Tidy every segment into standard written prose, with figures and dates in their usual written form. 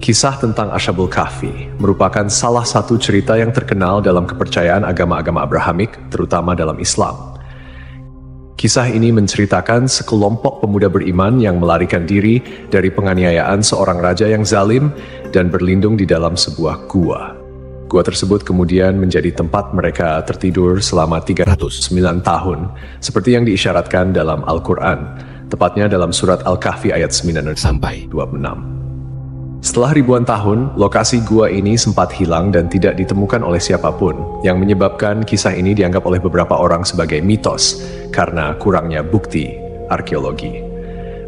Kisah tentang Ashabul Kahfi merupakan salah satu cerita yang terkenal dalam kepercayaan agama-agama Abrahamik, terutama dalam Islam. Kisah ini menceritakan sekelompok pemuda beriman yang melarikan diri dari penganiayaan seorang raja yang zalim dan berlindung di dalam sebuah gua. Gua tersebut kemudian menjadi tempat mereka tertidur selama 309 tahun, seperti yang diisyaratkan dalam Al-Quran, tepatnya dalam surat Al-Kahfi ayat 9 sampai 26. Setelah ribuan tahun, lokasi gua ini sempat hilang dan tidak ditemukan oleh siapapun, yang menyebabkan kisah ini dianggap oleh beberapa orang sebagai mitos karena kurangnya bukti arkeologi.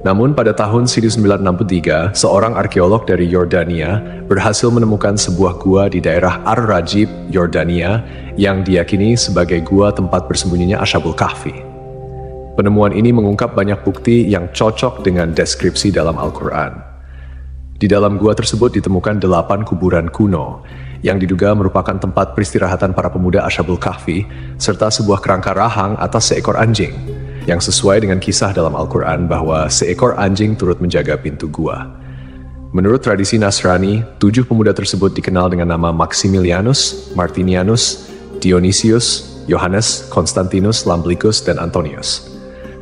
Namun pada tahun 1963, seorang arkeolog dari Yordania berhasil menemukan sebuah gua di daerah Ar-Rajib, Yordania, yang diyakini sebagai gua tempat bersembunyinya Ashabul Kahfi. Penemuan ini mengungkap banyak bukti yang cocok dengan deskripsi dalam Al-Quran. Di dalam gua tersebut ditemukan 8 kuburan kuno, yang diduga merupakan tempat peristirahatan para pemuda Ashabul Kahfi, serta sebuah kerangka rahang atas seekor anjing, yang sesuai dengan kisah dalam Al-Quran bahwa seekor anjing turut menjaga pintu gua. Menurut tradisi Nasrani, 7 pemuda tersebut dikenal dengan nama Maximilianus, Martinianus, Dionysius, Yohanes, Konstantinus, Lamblicus, dan Antonius.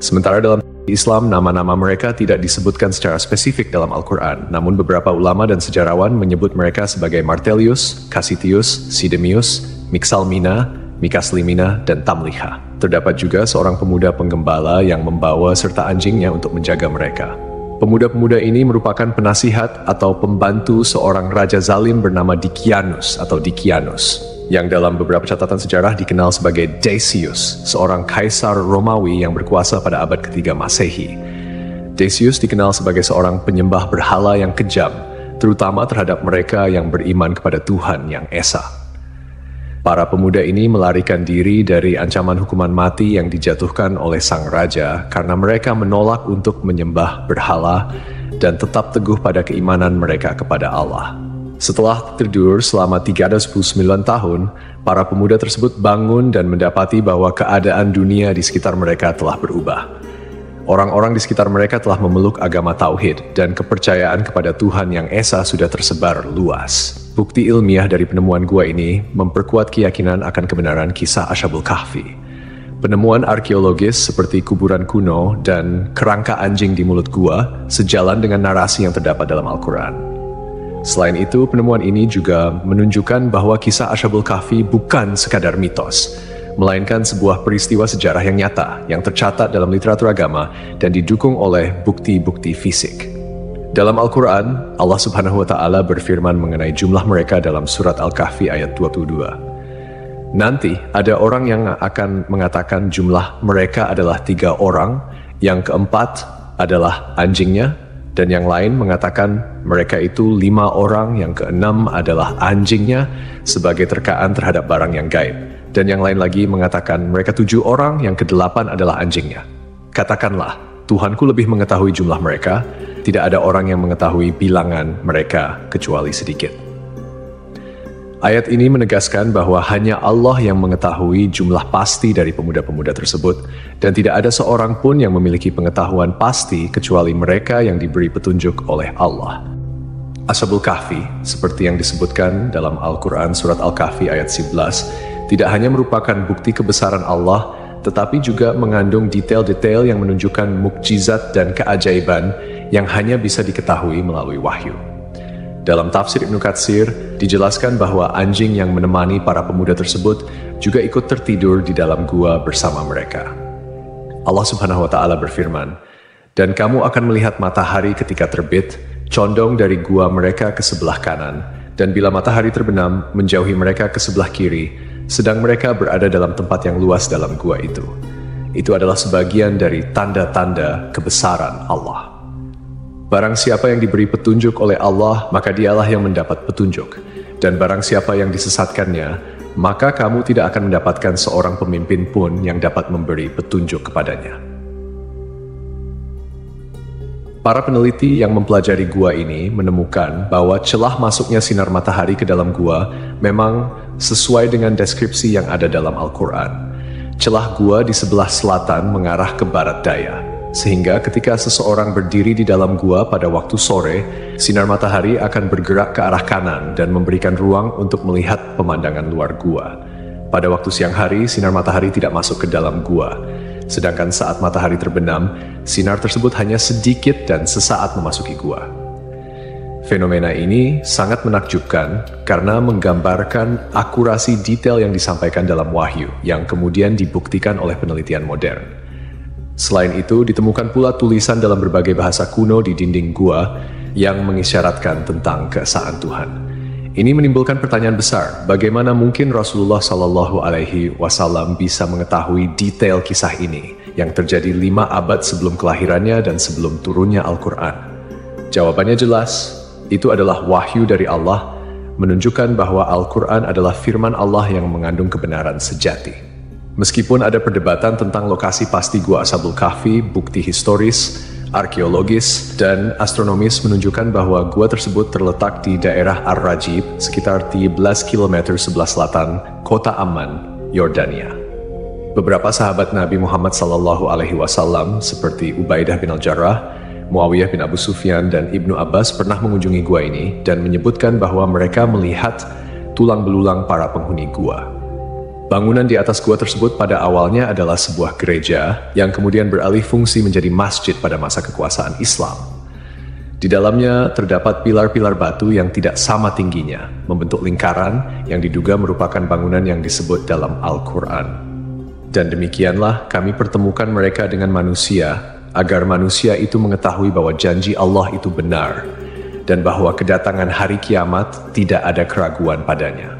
Sementara dalam Islam, nama-nama mereka tidak disebutkan secara spesifik dalam Al-Quran, namun beberapa ulama dan sejarawan menyebut mereka sebagai Martelius, Cassitius, Sidemius, Mixalmina, Mikaslimina, dan Tamliha. Terdapat juga seorang pemuda penggembala yang membawa serta anjingnya untuk menjaga mereka. Pemuda-pemuda ini merupakan penasihat atau pembantu seorang raja zalim bernama Dikianus atau Dikianus, yang dalam beberapa catatan sejarah dikenal sebagai Decius, seorang kaisar Romawi yang berkuasa pada abad ketiga Masehi. Decius dikenal sebagai seorang penyembah berhala yang kejam, terutama terhadap mereka yang beriman kepada Tuhan yang Esa. Para pemuda ini melarikan diri dari ancaman hukuman mati yang dijatuhkan oleh sang raja karena mereka menolak untuk menyembah berhala dan tetap teguh pada keimanan mereka kepada Allah. Setelah tertidur selama 309 tahun, para pemuda tersebut bangun dan mendapati bahwa keadaan dunia di sekitar mereka telah berubah. Orang-orang di sekitar mereka telah memeluk agama Tauhid dan kepercayaan kepada Tuhan yang Esa sudah tersebar luas. Bukti ilmiah dari penemuan gua ini memperkuat keyakinan akan kebenaran kisah Ashabul Kahfi. Penemuan arkeologis seperti kuburan kuno dan kerangka anjing di mulut gua sejalan dengan narasi yang terdapat dalam Al-Quran. Selain itu, penemuan ini juga menunjukkan bahwa kisah Ashabul Kahfi bukan sekadar mitos, melainkan sebuah peristiwa sejarah yang nyata, yang tercatat dalam literatur agama dan didukung oleh bukti-bukti fisik. Dalam Al-Quran, Allah Subhanahu wa Ta'ala berfirman mengenai jumlah mereka dalam surat Al-Kahfi ayat 22. Nanti ada orang yang akan mengatakan jumlah mereka adalah 3 orang, yang keempat adalah anjingnya, dan yang lain mengatakan mereka itu 5 orang, yang keenam adalah anjingnya sebagai terkaan terhadap barang yang gaib. Dan yang lain lagi mengatakan mereka 7 orang, yang ke-8 adalah anjingnya. Katakanlah, Tuhanku lebih mengetahui jumlah mereka, tidak ada orang yang mengetahui bilangan mereka kecuali sedikit. Ayat ini menegaskan bahwa hanya Allah yang mengetahui jumlah pasti dari pemuda-pemuda tersebut, dan tidak ada seorang pun yang memiliki pengetahuan pasti kecuali mereka yang diberi petunjuk oleh Allah. Ashabul Kahfi, seperti yang disebutkan dalam Al-Quran surat Al-Kahfi ayat 11, tidak hanya merupakan bukti kebesaran Allah, tetapi juga mengandung detail-detail yang menunjukkan mukjizat dan keajaiban yang hanya bisa diketahui melalui wahyu. Dalam tafsir Ibnu Katsir, dijelaskan bahwa anjing yang menemani para pemuda tersebut juga ikut tertidur di dalam gua bersama mereka. Allah Subhanahu wa Ta'ala berfirman, "Dan kamu akan melihat matahari ketika terbit, condong dari gua mereka ke sebelah kanan, dan bila matahari terbenam, menjauhi mereka ke sebelah kiri, sedang mereka berada dalam tempat yang luas dalam gua itu." Itu adalah sebagian dari tanda-tanda kebesaran Allah. Barang siapa yang diberi petunjuk oleh Allah, maka dialah yang mendapat petunjuk. Dan barang siapa yang disesatkannya, maka kamu tidak akan mendapatkan seorang pemimpin pun yang dapat memberi petunjuk kepadanya. Para peneliti yang mempelajari gua ini menemukan bahwa celah masuknya sinar matahari ke dalam gua memang sesuai dengan deskripsi yang ada dalam Al-Quran. Celah gua di sebelah selatan mengarah ke barat daya. sehingga ketika seseorang berdiri di dalam gua pada waktu sore, sinar matahari akan bergerak ke arah kanan dan memberikan ruang untuk melihat pemandangan luar gua. Pada waktu siang hari, sinar matahari tidak masuk ke dalam gua, sedangkan saat matahari terbenam, sinar tersebut hanya sedikit dan sesaat memasuki gua. Fenomena ini sangat menakjubkan karena menggambarkan akurasi detail yang disampaikan dalam wahyu yang kemudian dibuktikan oleh penelitian modern. Selain itu, ditemukan pula tulisan dalam berbagai bahasa kuno di dinding gua yang mengisyaratkan tentang keesaan Tuhan. Ini menimbulkan pertanyaan besar, bagaimana mungkin Rasulullah Shallallahu Alaihi Wasallam bisa mengetahui detail kisah ini yang terjadi 5 abad sebelum kelahirannya dan sebelum turunnya Al-Quran? Jawabannya jelas. Itu adalah wahyu dari Allah, menunjukkan bahwa Al-Quran adalah firman Allah yang mengandung kebenaran sejati. Meskipun ada perdebatan tentang lokasi pasti Gua Ashabul Kahfi, bukti historis, arkeologis, dan astronomis menunjukkan bahwa gua tersebut terletak di daerah Ar-Rajib, sekitar 13 km sebelah selatan kota Amman, Yordania. Beberapa sahabat Nabi Muhammad SAW seperti Ubaidah bin Al-Jarrah, Muawiyah bin Abu Sufyan, dan Ibnu Abbas pernah mengunjungi gua ini dan menyebutkan bahwa mereka melihat tulang belulang para penghuni gua. Bangunan di atas gua tersebut pada awalnya adalah sebuah gereja yang kemudian beralih fungsi menjadi masjid pada masa kekuasaan Islam. Di dalamnya terdapat pilar-pilar batu yang tidak sama tingginya, membentuk lingkaran yang diduga merupakan bangunan yang disebut dalam Al-Quran. Dan demikianlah kami pertemukan mereka dengan manusia, agar manusia itu mengetahui bahwa janji Allah itu benar, dan bahwa kedatangan hari kiamat tidak ada keraguan padanya.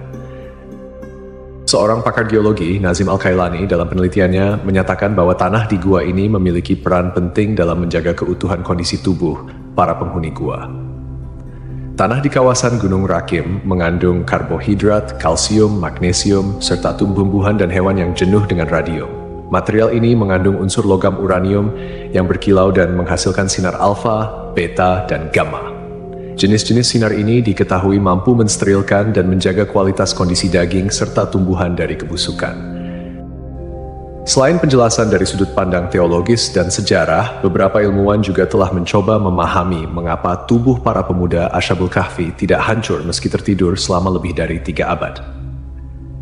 Seorang pakar geologi, Nazim Al-Kailani, dalam penelitiannya menyatakan bahwa tanah di gua ini memiliki peran penting dalam menjaga keutuhan kondisi tubuh para penghuni gua. Tanah di kawasan Gunung Rakim mengandung karbohidrat, kalsium, magnesium, serta tumbuh-tumbuhan dan hewan yang jenuh dengan radium. Material ini mengandung unsur logam uranium yang berkilau dan menghasilkan sinar alfa, beta, dan gamma. Jenis-jenis sinar ini diketahui mampu mensterilkan dan menjaga kualitas kondisi daging serta tumbuhan dari kebusukan. Selain penjelasan dari sudut pandang teologis dan sejarah, beberapa ilmuwan juga telah mencoba memahami mengapa tubuh para pemuda Ashabul Kahfi tidak hancur meski tertidur selama lebih dari 3 abad.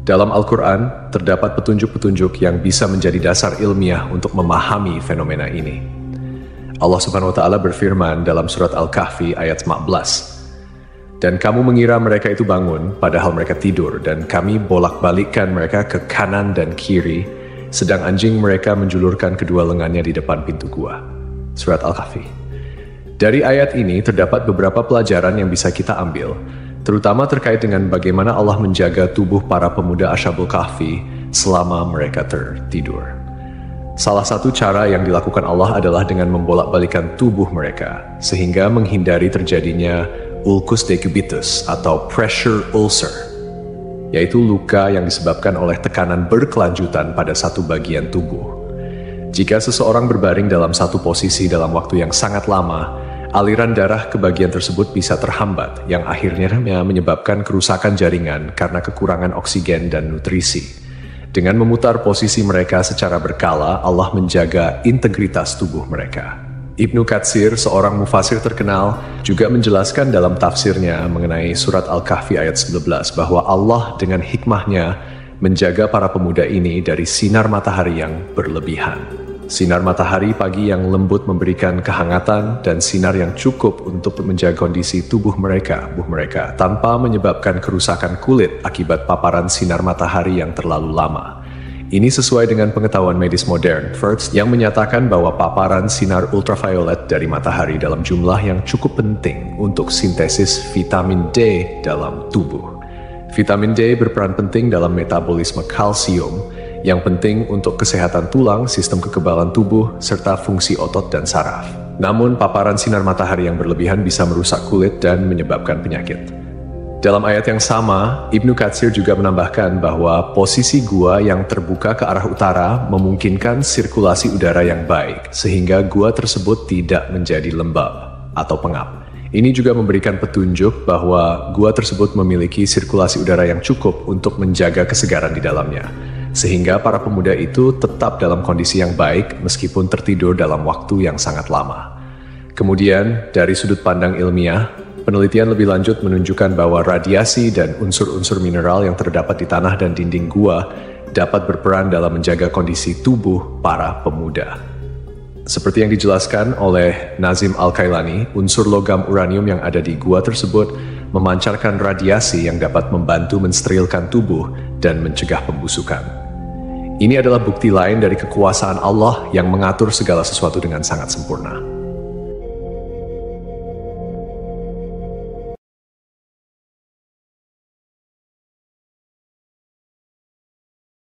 Dalam Al-Quran, terdapat petunjuk-petunjuk yang bisa menjadi dasar ilmiah untuk memahami fenomena ini. Allah Subhanahu wa Ta'ala berfirman dalam surat Al-Kahfi ayat 15, "Dan kamu mengira mereka itu bangun, padahal mereka tidur, dan kami bolak-balikkan mereka ke kanan dan kiri, sedang anjing mereka menjulurkan kedua lengannya di depan pintu gua." Surat Al-Kahfi. Dari ayat ini terdapat beberapa pelajaran yang bisa kita ambil, terutama terkait dengan bagaimana Allah menjaga tubuh para pemuda Ashabul Kahfi selama mereka tertidur. Salah satu cara yang dilakukan Allah adalah dengan membolak-balikan tubuh mereka, sehingga menghindari terjadinya ulcus decubitus atau pressure ulcer, yaitu luka yang disebabkan oleh tekanan berkelanjutan pada satu bagian tubuh. Jika seseorang berbaring dalam satu posisi dalam waktu yang sangat lama, aliran darah ke bagian tersebut bisa terhambat, yang akhirnya menyebabkan kerusakan jaringan karena kekurangan oksigen dan nutrisi. Dengan memutar posisi mereka secara berkala, Allah menjaga integritas tubuh mereka. Ibnu Katsir, seorang mufasir terkenal, juga menjelaskan dalam tafsirnya mengenai surat Al-Kahfi ayat 11 bahwa Allah dengan hikmahnya menjaga para pemuda ini dari sinar matahari yang berlebihan. Sinar matahari pagi yang lembut memberikan kehangatan dan sinar yang cukup untuk menjaga kondisi tubuh mereka tanpa menyebabkan kerusakan kulit akibat paparan sinar matahari yang terlalu lama. Ini sesuai dengan pengetahuan medis modern, First, yang menyatakan bahwa paparan sinar ultraviolet dari matahari dalam jumlah yang cukup penting untuk sintesis vitamin D dalam tubuh. Vitamin D berperan penting dalam metabolisme kalsium, yang penting untuk kesehatan tulang, sistem kekebalan tubuh, serta fungsi otot dan saraf. Namun, paparan sinar matahari yang berlebihan bisa merusak kulit dan menyebabkan penyakit. Dalam ayat yang sama, Ibnu Katsir juga menambahkan bahwa posisi gua yang terbuka ke arah utara memungkinkan sirkulasi udara yang baik, sehingga gua tersebut tidak menjadi lembab atau pengap. Ini juga memberikan petunjuk bahwa gua tersebut memiliki sirkulasi udara yang cukup untuk menjaga kesegaran di dalamnya. sehingga para pemuda itu tetap dalam kondisi yang baik meskipun tertidur dalam waktu yang sangat lama. Kemudian, dari sudut pandang ilmiah, penelitian lebih lanjut menunjukkan bahwa radiasi dan unsur-unsur mineral yang terdapat di tanah dan dinding gua dapat berperan dalam menjaga kondisi tubuh para pemuda. Seperti yang dijelaskan oleh Nazim Al-Kailani, unsur logam uranium yang ada di gua tersebut memancarkan radiasi yang dapat membantu mensterilkan tubuh dan mencegah pembusukan. Ini adalah bukti lain dari kekuasaan Allah yang mengatur segala sesuatu dengan sangat sempurna.